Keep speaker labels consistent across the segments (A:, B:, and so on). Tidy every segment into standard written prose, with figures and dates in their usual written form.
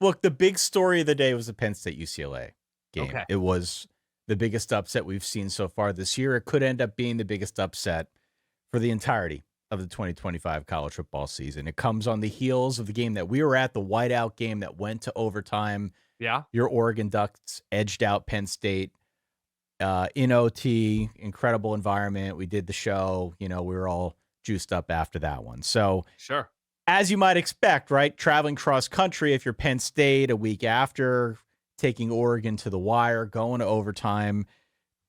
A: Look, the big story of the day was the Penn State UCLA game.
B: Okay.
A: It was the biggest upset we've seen so far this year. It could end up being the biggest upset for the entirety of the 2025 college football season. It comes on the heels of the game that we were at, the whiteout game that went to overtime.
B: Yeah.
A: Your Oregon Ducks edged out Penn State in OT, incredible environment. We did the show. We were all juiced up after that one. So,
B: Sure.
A: as you might expect, right, traveling cross country, if you're Penn State a week after, taking Oregon to the wire, going to overtime,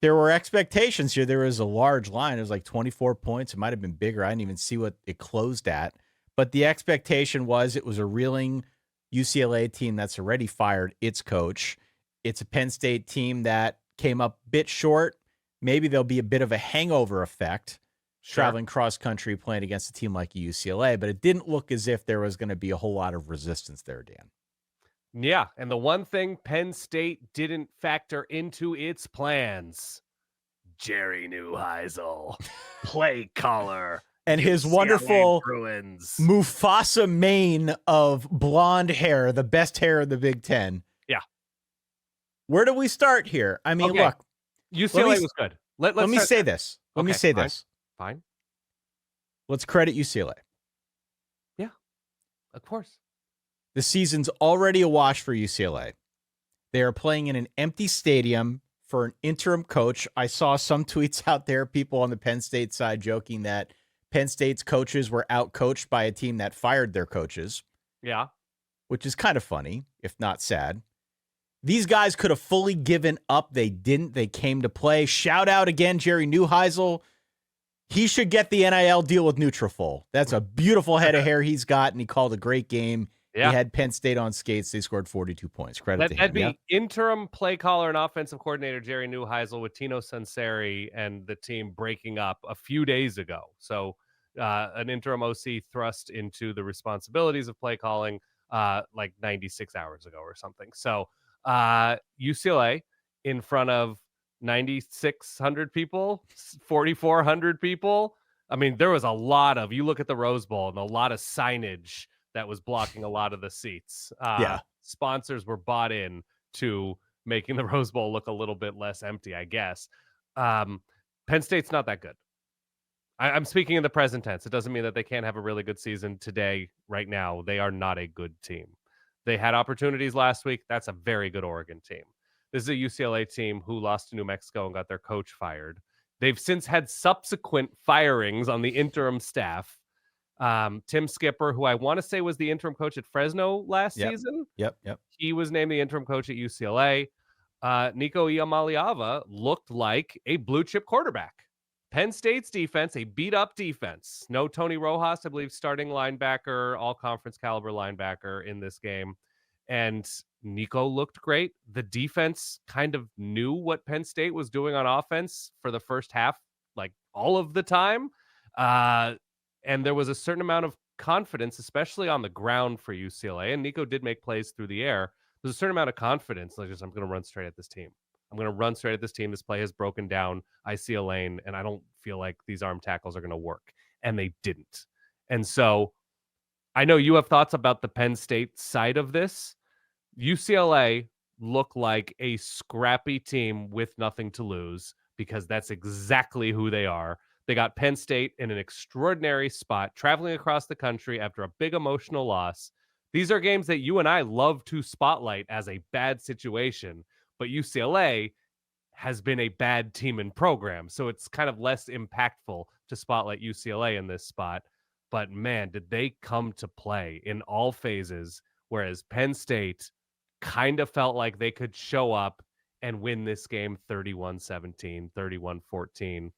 A: there were expectations here. There was a large line. It was like 24 points. It might have been bigger. I didn't even see what it closed at. But the expectation was it was a reeling UCLA team that's already fired its coach. It's a Penn State team that came up a bit short. Maybe there'll be a bit of a hangover effect traveling cross country playing against a team like UCLA, but it didn't look as if there was going to be a whole lot of resistance there, Dan.
B: Yeah, and the one thing Penn State didn't factor into its plans, Jerry Neuheisel, play caller,
A: and his
B: UCLA
A: wonderful
B: Bruins.
A: Mufasa mane of blonde hair, the best hair in the Big Ten.
B: Yeah.
A: Where do we start here? I mean, look.
B: UCLA was good.
A: Let me say this. Let me say this.
B: Fine.
A: Let's credit UCLA.
B: Yeah, of course.
A: The season's already a wash for UCLA. They are playing in an empty stadium for an interim coach. I saw some tweets out there, people on the Penn State side joking that Penn State's coaches were out-coached by a team that fired their coaches.
B: Yeah.
A: Which is kind of funny, if not sad. These guys could have fully given up. They didn't. They came to play. Shout out again, Jerry Neuheisel. He should get the NIL deal with Nutrafol. That's a beautiful head of hair he's got, and he called a great game.
B: Yeah.
A: He had Penn State on skates. They scored 42 points. Credit to him.
B: That'd be interim play caller and offensive coordinator Jerry Neuheisel with Tino Sunseri and the team breaking up a few days ago. So an interim OC thrust into the responsibilities of play calling like 96 hours ago or something. So UCLA in front of 9,600 people, 4,400 people. I mean, there was a lot of, you look at the Rose Bowl and a lot of signage that was blocking a lot of the seats. Sponsors were bought in to making the Rose Bowl look a little bit less empty, I guess. Penn State's not that good. I'm speaking in the present tense. It doesn't mean that they can't have a really good season today, right now. They are not a good team. They had opportunities last week. That's a very good Oregon team. This is a UCLA team who lost to New Mexico and got their coach fired. They've since had subsequent firings on the interim staff. Tim Skipper, who I want to say was the interim coach at Fresno last season.
A: Yep.
B: He was named the interim coach at UCLA. Nico Iamaleava looked like a blue chip quarterback. Penn State's defense, a beat up defense. No Tony Rojas, I believe, starting linebacker, all conference caliber linebacker in this game. And Nico looked great. The defense kind of knew what Penn State was doing on offense for the first half, like all of the time. And there was a certain amount of confidence, especially on the ground for UCLA. And Nico did make plays through the air. There's a certain amount of confidence. Like, I'm going to run straight at this team. I'm going to run straight at this team. This play has broken down. I see a lane, and I don't feel like these arm tackles are going to work. And they didn't. And so I know you have thoughts about the Penn State side of this. UCLA look like a scrappy team with nothing to lose because that's exactly who they are. They got Penn State in an extraordinary spot, traveling across the country after a big emotional loss. These are games that you and I love to spotlight as a bad situation, but UCLA has been a bad team and program, so it's kind of less impactful to spotlight UCLA in this spot. But man, did they come to play in all phases, whereas Penn State kind of felt like they could show up and win this game 31-17, 31-14.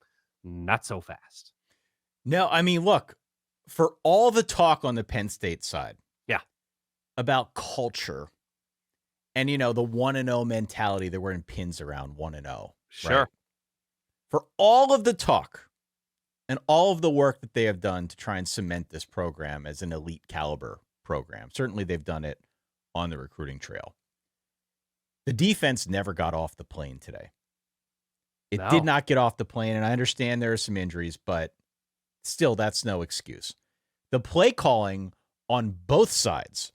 B: Not so fast.
A: No, I mean, look, for all the talk on the Penn State side, about culture and, the 1-0 mentality, they're wearing pins around 1-0.
B: Sure.
A: Right? For all of the talk and all of the work that they have done to try and cement this program as an elite caliber program, certainly they've done it on the recruiting trail. The defense never got off the plane today. It did not get off the plane, and I understand there are some injuries, but still, that's no excuse. The play calling on both sides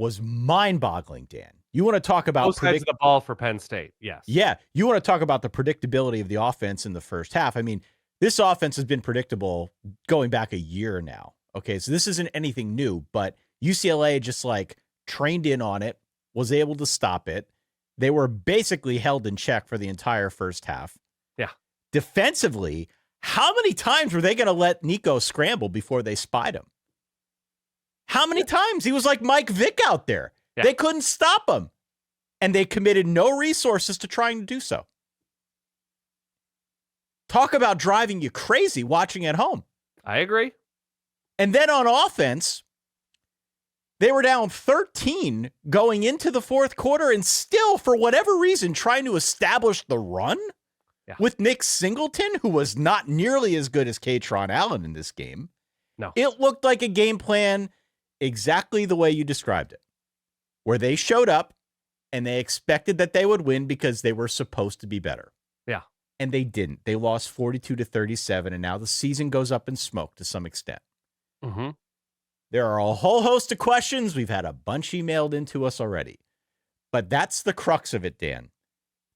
A: was mind-boggling, Dan. You want to talk about
B: both sides of the ball for Penn State, yes.
A: Yeah, you want to talk about the predictability of the offense in the first half. I mean, this offense has been predictable going back a year now. Okay, so this isn't anything new, but UCLA just like trained in on it, was able to stop it. They were basically held in check for the entire first half.
B: Yeah.
A: Defensively, how many times were they going to let Nico scramble before they spied him? How many times? He was like Mike Vick out there. Yeah. They couldn't stop him. And they committed no resources to trying to do so. Talk about driving you crazy watching at home.
B: I agree.
A: And then on offense, they were down 13 going into the fourth quarter and still, for whatever reason, trying to establish the run with Nick Singleton, who was not nearly as good as Katron Allen in this game.
B: No.
A: It looked like a game plan exactly the way you described it, where they showed up and they expected that they would win because they were supposed to be better.
B: Yeah.
A: And they didn't. They lost 42-37, and now the season goes up in smoke to some extent.
B: Mm-hmm.
A: There are a whole host of questions. We've had a bunch emailed into us already. But that's the crux of it, Dan.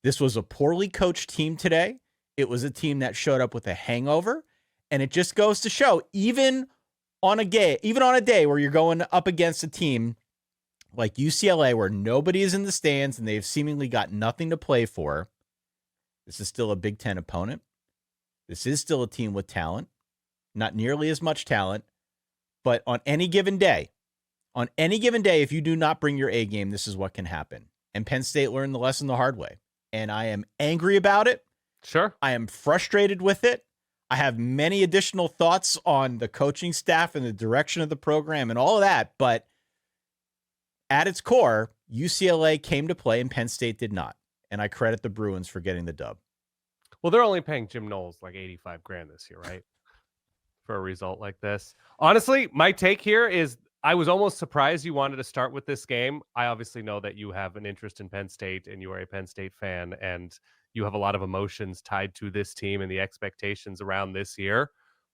A: This was a poorly coached team today. It was a team that showed up with a hangover. And it just goes to show, even on a day where you're going up against a team like UCLA, where nobody is in the stands and they've seemingly got nothing to play for, this is still a Big Ten opponent. This is still a team with talent. Not nearly as much talent. But on any given day, if you do not bring your A game, this is what can happen. And Penn State learned the lesson the hard way. And I am angry about it.
B: Sure.
A: I am frustrated with it. I have many additional thoughts on the coaching staff and the direction of the program and all of that. But at its core, UCLA came to play and Penn State did not. And I credit the Bruins for getting the dub.
B: Well, they're only paying Jim Knowles like $85,000 this year, right? For a result like this. Honestly, my take here is I was almost surprised you wanted to start with this game. I obviously know that you have an interest in Penn State and you are a Penn State fan and you have a lot of emotions tied to this team and the expectations around this year.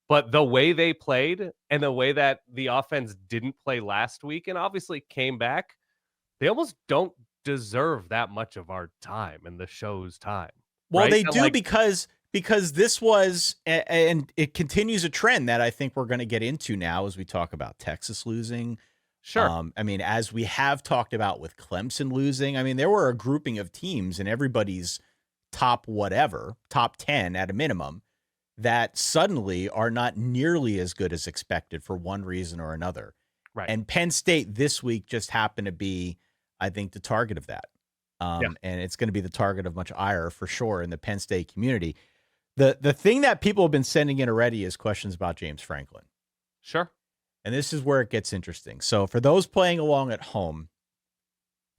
B: But the way they played and the way that the offense didn't play last week and obviously came back, they almost don't deserve that much of our time and the show's time.
A: Well,
B: right?
A: they do because this was, and it continues a trend that I think we're going to get into now as we talk about Texas losing.
B: Sure.
A: I mean, as we have talked about with Clemson losing, I mean, there were a grouping of teams in everybody's top 10 at a minimum, that suddenly are not nearly as good as expected for one reason or another.
B: Right.
A: And Penn State this week just happened to be, I think, the target of that. And it's going to be the target of much ire for sure in the Penn State community. The thing that people have been sending in already is questions about James Franklin.
B: Sure.
A: And this is where it gets interesting. So for those playing along at home,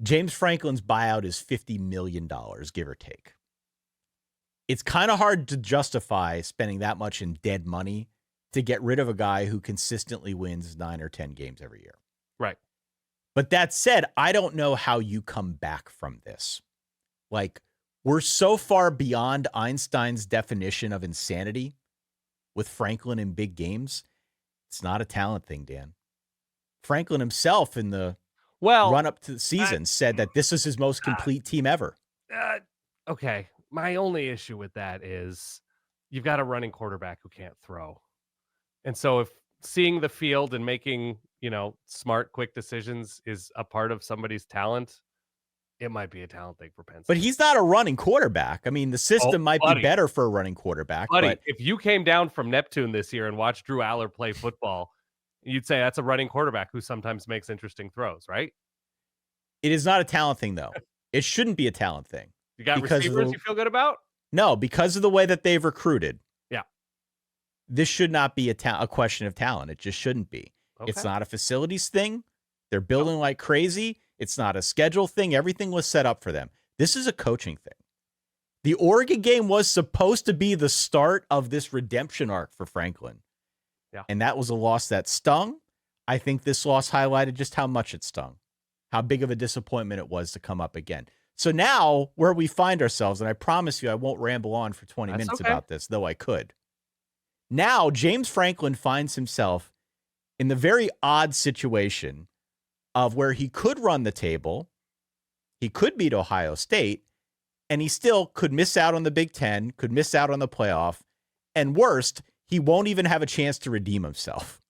A: James Franklin's buyout is $50 million, give or take. It's kind of hard to justify spending that much in dead money to get rid of a guy who consistently wins 9 or 10 games every year.
B: Right.
A: But that said, I don't know how you come back from this. Like, we're so far beyond Einstein's definition of insanity with Franklin in big games. It's not a talent thing, Dan. Franklin himself in the run up to the season said that this is his most complete team ever.
B: Okay. My only issue with that is you've got a running quarterback who can't throw. And so if seeing the field and making, smart, quick decisions is a part of somebody's talent, it might be a talent thing for Penn State.
A: But he's not a running quarterback. I mean, the system might be better for a running quarterback.
B: But if you came down from Neptune this year and watched Drew Aller play football, you'd say that's a running quarterback who sometimes makes interesting throws, right?
A: It is not a talent thing, though. It shouldn't be a talent thing.
B: You got receivers you feel good about?
A: No, because of the way that they've recruited.
B: Yeah.
A: This should not be a question of talent. It just shouldn't be. Okay. It's not a facilities thing. They're building like crazy. It's not a schedule thing. Everything was set up for them. This is a coaching thing. The Oregon game was supposed to be the start of this redemption arc for Franklin.
B: Yeah.
A: And that was a loss that stung. I think this loss highlighted just how much it stung, how big of a disappointment it was to come up again. So now where we find ourselves, and I promise you I won't ramble on for 20 minutes about this, though I could. Now James Franklin finds himself in the very odd situation of where he could run the table, he could beat Ohio State, and he still could miss out on the Big Ten, could miss out on the playoff, and worst, he won't even have a chance to redeem himself.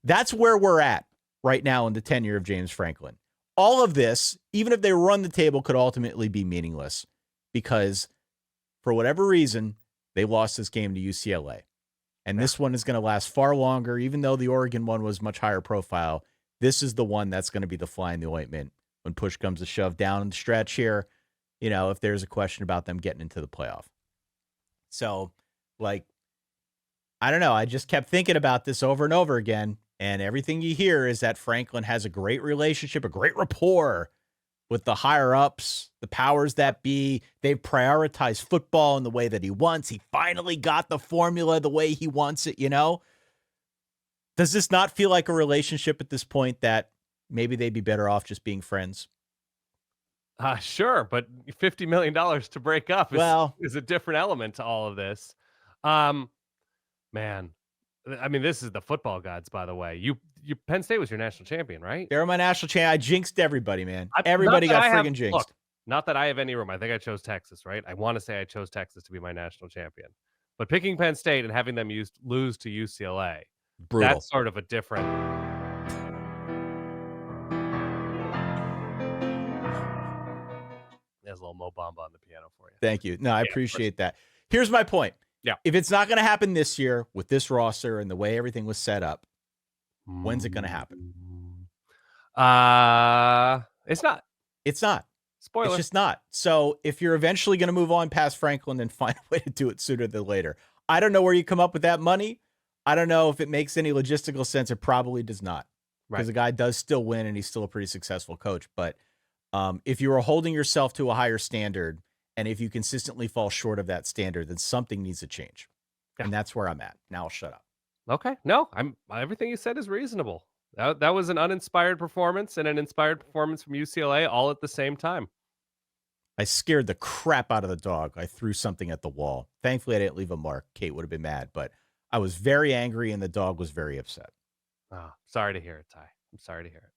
A: That's where we're at right now in the tenure of James Franklin. All of this, even if they run the table, could ultimately be meaningless because for whatever reason, they lost this game to UCLA. And this one is going to last far longer, even though the Oregon one was much higher profile. This is the one that's going to be the fly in the ointment when push comes to shove down the stretch here, if there's a question about them getting into the playoff. So, I don't know. I just kept thinking about this over and over again. And everything you hear is that Franklin has a great relationship, a great rapport with the higher ups, the powers that be. They've prioritized football in the way that he wants. He finally got the formula the way he wants it, Does this not feel like a relationship at this point that maybe they'd be better off just being friends?
B: Sure, but $50 million to break up is a different element to all of this. Man, I mean, this is the football gods, by the way. You Penn State was your national champion, right?
A: They're my national champion. I jinxed everybody, man. Everybody got friggin' jinxed.
B: Look, not that I have any room. I think I chose Texas, right? I want to say I chose Texas to be my national champion. But picking Penn State and having them lose to UCLA,
A: brutal.
B: That's sort of a different. There's a little Mo Bamba on the piano for you.
A: Thank you. No, I appreciate that. Here's my point.
B: Yeah.
A: If it's not going to happen this year with this roster and the way everything was set up, when's it going to happen?
B: It's not.
A: It's not.
B: Spoiler.
A: It's just not. So if you're eventually going to move on past Franklin, then find a way to do it sooner than later. I don't know where you come up with that money. I don't know if it makes any logistical sense. It probably does not. Because the guy does still win and he's still a pretty successful coach. But if you are holding yourself to a higher standard, and if you consistently fall short of that standard, then something needs to change. Yeah. And that's where I'm at. Now I'll shut up.
B: Okay. No, everything you said is reasonable. That was an uninspired performance and an inspired performance from UCLA all at the same time.
A: I scared the crap out of the dog. I threw something at the wall. Thankfully, I didn't leave a mark. Kate would have been mad, but I was very angry and the dog was very upset.
B: Oh, sorry to hear it, Ty. I'm sorry to hear it.